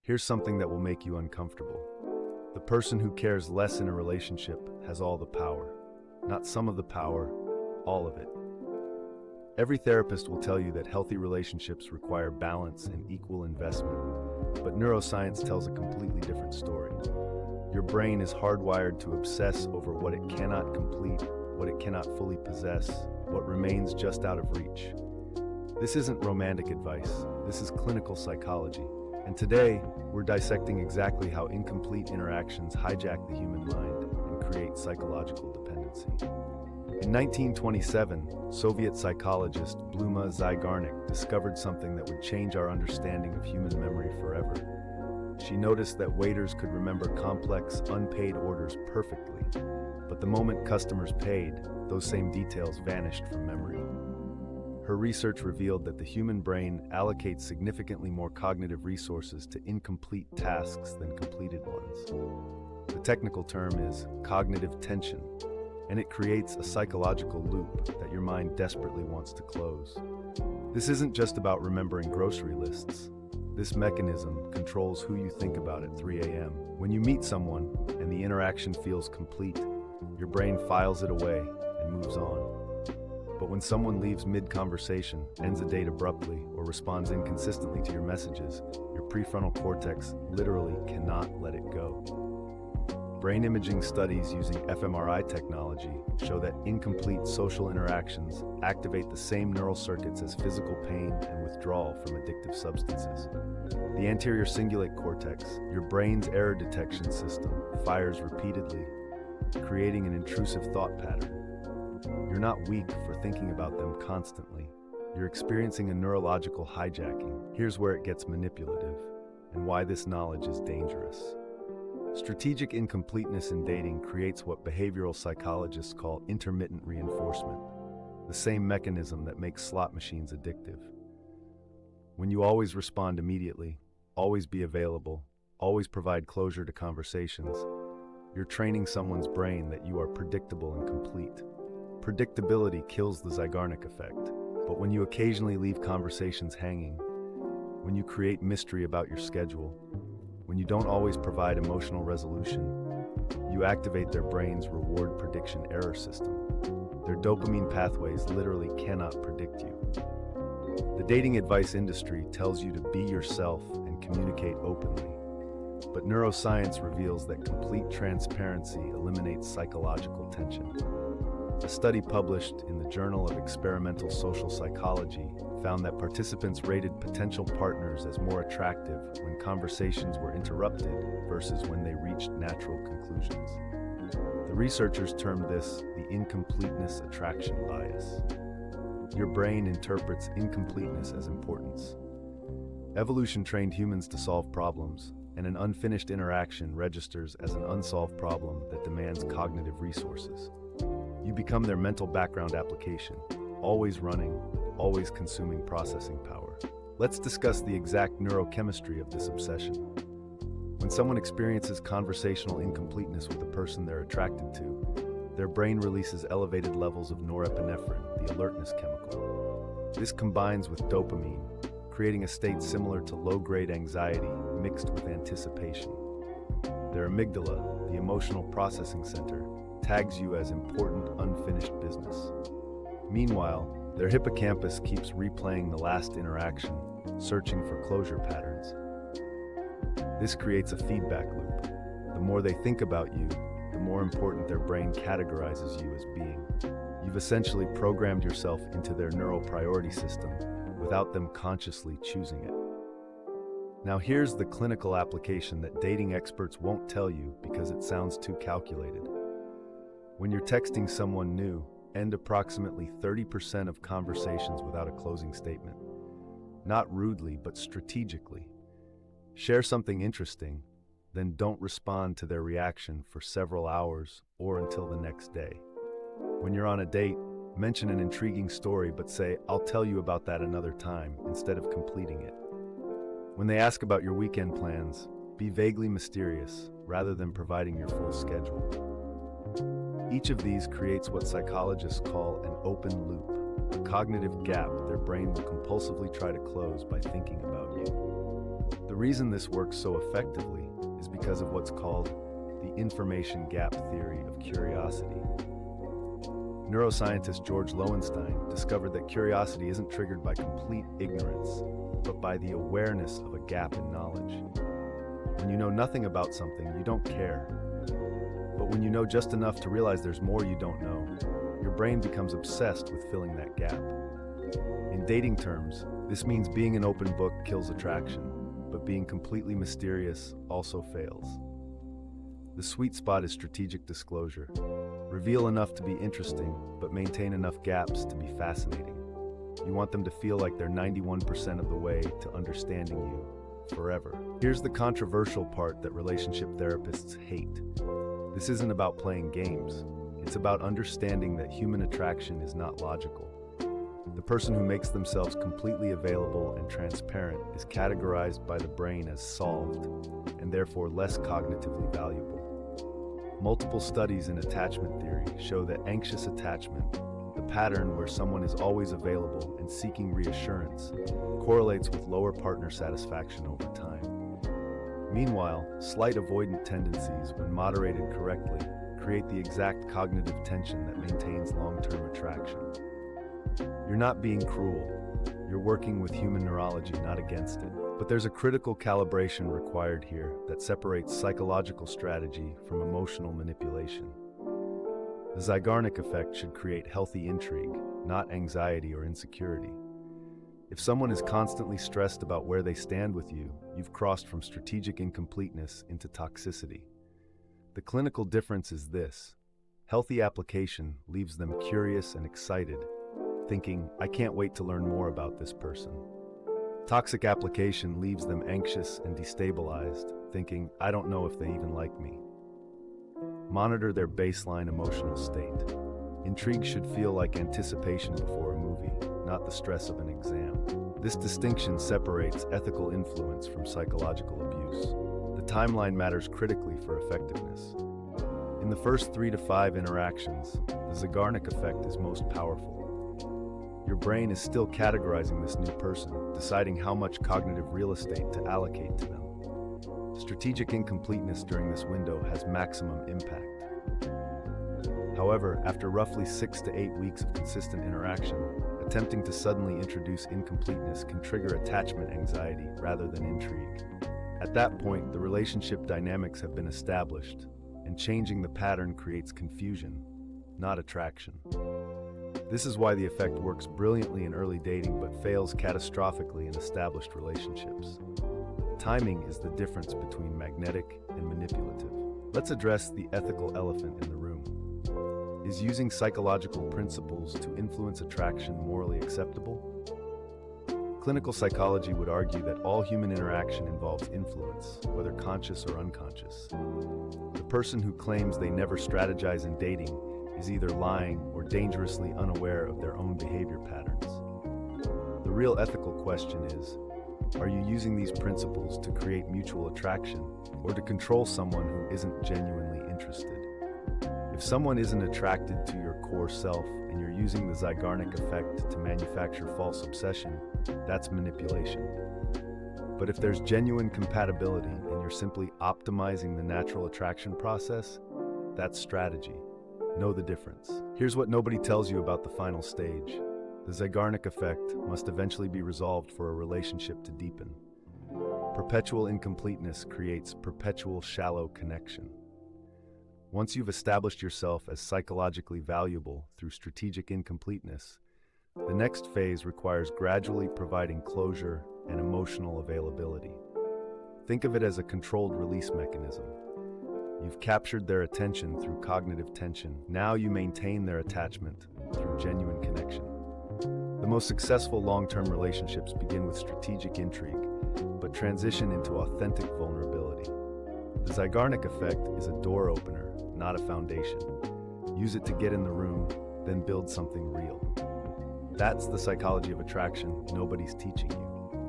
Here's something that will make you uncomfortable. The person who cares less in a relationship has all the power. Not some of the power, all of it. Every therapist will tell you that healthy relationships require balance and equal investment, but neuroscience tells a completely different story. Your brain is hardwired to obsess over what it cannot complete, what it cannot fully possess, what remains just out of reach. This isn't romantic advice, this is clinical psychology. And today, we're dissecting exactly how incomplete interactions hijack the human mind and create psychological dependency. In 1927, Soviet psychologist Bluma Zeigarnik discovered something that would change our understanding of human memory forever. She noticed that waiters could remember complex, unpaid orders perfectly, but the moment customers paid, those same details vanished from memory. Her research revealed that the human brain allocates significantly more cognitive resources to incomplete tasks than completed ones. The technical term is cognitive tension, and it creates a psychological loop that your mind desperately wants to close. This isn't just about remembering grocery lists. This mechanism controls who you think about at 3 a.m. When you meet someone and the interaction feels complete, your brain files it away and moves on. But when someone leaves mid-conversation, ends a date abruptly, or responds inconsistently to your messages, your prefrontal cortex literally cannot let it go. Brain imaging studies using fMRI technology show that incomplete social interactions activate the same neural circuits as physical pain and withdrawal from addictive substances. The anterior cingulate cortex, your brain's error detection system, fires repeatedly, creating an intrusive thought pattern. You're not weak for thinking about them constantly. You're experiencing a neurological hijacking. Here's where it gets manipulative, and why this knowledge is dangerous. Strategic incompleteness in dating creates what behavioral psychologists call intermittent reinforcement, the same mechanism that makes slot machines addictive. When you always respond immediately, always be available, always provide closure to conversations, you're training someone's brain that you are predictable and complete. Predictability kills the Zeigarnik Effect, but when you occasionally leave conversations hanging, when you create mystery about your schedule, when you don't always provide emotional resolution, you activate their brain's reward prediction error system. Their dopamine pathways literally cannot predict you. The dating advice industry tells you to be yourself and communicate openly, but neuroscience reveals that complete transparency eliminates psychological tension. A study published in the Journal of Experimental Social Psychology found that participants rated potential partners as more attractive when conversations were interrupted versus when they reached natural conclusions. The researchers termed this the incompleteness attraction bias. Your brain interprets incompleteness as importance. Evolution trained humans to solve problems, and an unfinished interaction registers as an unsolved problem that demands cognitive resources. You become their mental background application, always running, always consuming processing power. Let's discuss the exact neurochemistry of this obsession. When someone experiences conversational incompleteness with the person they're attracted to, their brain releases elevated levels of norepinephrine, the alertness chemical. This combines with dopamine, creating a state similar to low-grade anxiety mixed with anticipation. Their amygdala, the emotional processing center, tags you as important unfinished business. Meanwhile, their hippocampus keeps replaying the last interaction, searching for closure patterns. This creates a feedback loop. The more they think about you, the more important their brain categorizes you as being. You've essentially programmed yourself into their neural priority system without them consciously choosing it. Now here's the clinical application that dating experts won't tell you because it sounds too calculated. When you're texting someone new, end approximately 30% of conversations without a closing statement. Not rudely, but strategically. Share something interesting, then don't respond to their reaction for several hours or until the next day. When you're on a date, mention an intriguing story but say, "I'll tell you about that another time," instead of completing it. When they ask about your weekend plans, be vaguely mysterious rather than providing your full schedule. Each of these creates what psychologists call an open loop, a cognitive gap their brain will compulsively try to close by thinking about you. The reason this works so effectively is because of what's called the information gap theory of curiosity. Neuroscientist George Lowenstein discovered that curiosity isn't triggered by complete ignorance, but by the awareness of a gap in knowledge. When you know nothing about something, you don't care. But when you know just enough to realize there's more you don't know, your brain becomes obsessed with filling that gap. In dating terms, this means being an open book kills attraction, but being completely mysterious also fails. The sweet spot is strategic disclosure. Reveal enough to be interesting, but maintain enough gaps to be fascinating. You want them to feel like they're 91% of the way to understanding you forever. Here's the controversial part that relationship therapists hate. This isn't about playing games. It's about understanding that human attraction is not logical. The person who makes themselves completely available and transparent is categorized by the brain as solved, and therefore less cognitively valuable. Multiple studies in attachment theory show that anxious attachment, the pattern where someone is always available and seeking reassurance, correlates with lower partner satisfaction over time. Meanwhile, slight avoidant tendencies, when moderated correctly, create the exact cognitive tension that maintains long-term attraction. You're not being cruel. You're working with human neurology, not against it. But there's a critical calibration required here that separates psychological strategy from emotional manipulation. The Zeigarnik Effect should create healthy intrigue, not anxiety or insecurity. If someone is constantly stressed about where they stand with you, you've crossed from strategic incompleteness into toxicity. The clinical difference is this: healthy application leaves them curious and excited, thinking, I can't wait to learn more about this person. Toxic application leaves them anxious and destabilized, thinking, I don't know if they even like me. Monitor their baseline emotional state. Intrigue should feel like anticipation before a movie, not the stress of an exam. This distinction separates ethical influence from psychological abuse. The timeline matters critically for effectiveness. In the first 3 to 5 interactions, the Zeigarnik Effect is most powerful. Your brain is still categorizing this new person, deciding how much cognitive real estate to allocate to them. Strategic incompleteness during this window has maximum impact. However, after roughly 6 to 8 weeks of consistent interaction, attempting to suddenly introduce incompleteness can trigger attachment anxiety rather than intrigue. At that point, the relationship dynamics have been established, and changing the pattern creates confusion, not attraction. This is why the effect works brilliantly in early dating but fails catastrophically in established relationships. Timing is the difference between magnetic and manipulative. Let's address the ethical elephant in the room. Is using psychological principles to influence attraction morally acceptable? Clinical psychology would argue that all human interaction involves influence, whether conscious or unconscious. The person who claims they never strategize in dating is either lying or dangerously unaware of their own behavior patterns. The real ethical question is, are you using these principles to create mutual attraction or to control someone who isn't genuinely interested? If someone isn't attracted to your core self and you're using the Zeigarnik Effect to manufacture false obsession, that's manipulation. But if there's genuine compatibility and you're simply optimizing the natural attraction process, that's strategy. Know the difference. Here's what nobody tells you about the final stage. The Zeigarnik Effect must eventually be resolved for a relationship to deepen. Perpetual incompleteness creates perpetual shallow connection. Once you've established yourself as psychologically valuable through strategic incompleteness, the next phase requires gradually providing closure and emotional availability. Think of it as a controlled release mechanism. You've captured their attention through cognitive tension. Now you maintain their attachment through genuine connection. The most successful long-term relationships begin with strategic intrigue, but transition into authentic vulnerability. The Zeigarnik Effect is a door opener, not a foundation. Use it to get in the room, then build something real. That's the psychology of attraction nobody's teaching you.